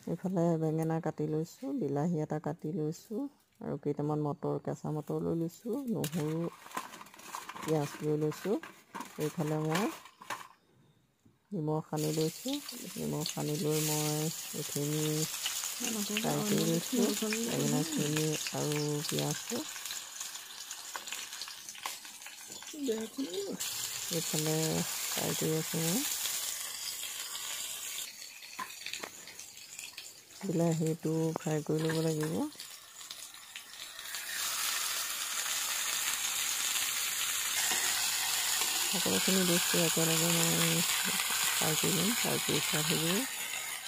এইফালে বেঙেনা কাটি লৈছোঁ, বিলাহী এটা কাটি লৈছোঁ আৰু কেইটামান মটৰ, কেঁচা মটৰ লৈ লৈছোঁ, নহৰু, পিঁয়াজ লৈ লৈছোঁ। এইফালে মই নিমখ সানি লৈছোঁ। নিমখ সানি লৈ মই এইখিনি ফ্ৰাই কৰি লৈছোঁ, বেঙেনাখিনি আৰু পিঁয়াজটো। এইফালে ফ্ৰাই কৰি আছোঁ মই। বিলাহীটো ফ্ৰাই কৰি ল'ব লাগিব। সকলোখিনি বস্তু একেলগে মই ফ্ৰাই কৰি ল'ম, ফ্ৰাই কৰি চাই থাকিব।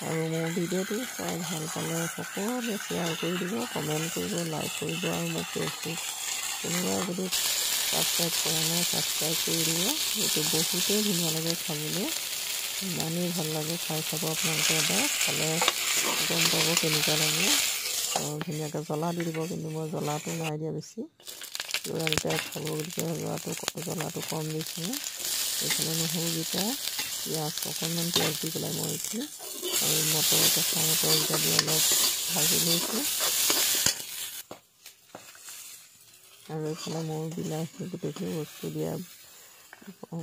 আৰু মোৰ ভিডিঅ'টো চাই ভাল পালে সকলোৱে শ্বেয়াৰ কৰি দিব, কমেণ্ট কৰিব, লাইক কৰিব আৰু মোৰ পেজটো কোনোবাই যদি ছাবস্ক্ৰাইব কৰা নাই ছাবস্ক্ৰাইব কৰি দিব। এইটো বহুতেই ধুনীয়া লাগে খাবলৈ, ইমানেই ভাল লাগে। খাই চাব আপোনালোকে এবাৰ, খালে গম পাব কেনেকুৱা লাগে। ধুনীয়াকৈ জ্বলা দি দিব, কিন্তু মই জ্বলাটো নাই দিয়া বেছি, ল'ৰাকেইটাই খাব গতিকে জ্বলাটো কম দিছোঁ। এইফালে নহৰুকেইটা, পিঁয়াজ অকণমান পিঁয়াজ দি পেলাই মই এইখিনি আৰু মটৰ, কেঁচা মটৰকেইটা দি অলপ ভাজি লৈছোঁ। আৰু এইফালে মোৰ বিলাহী গোটেইখিনি বস্তু দিয়া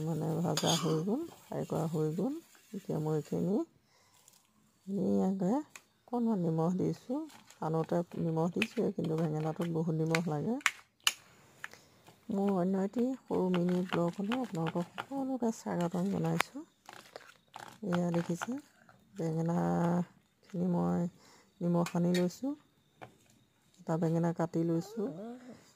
মানে ভজা হৈ গ'ল, ফ্ৰাই কৰা হৈ গ'ল। এতিয়া মই এইখিনি ধুনীয়াকৈ অকণমান নিমখ দিছোঁ। আনতে নিমখ দিছোঁৱে, কিন্তু বেঙেনাটোত বহুত নিমখ লাগে। মোৰ অন্য এটি সৰু মিনি ব্লগলৈ আপোনালোকক সকলোকে স্বাগতম জনাইছোঁ। এয়া দেখিছে, বেঙেনাখিনি মই নিমখ সানি লৈছোঁ। এটা বেঙেনা কাটি লৈছোঁ,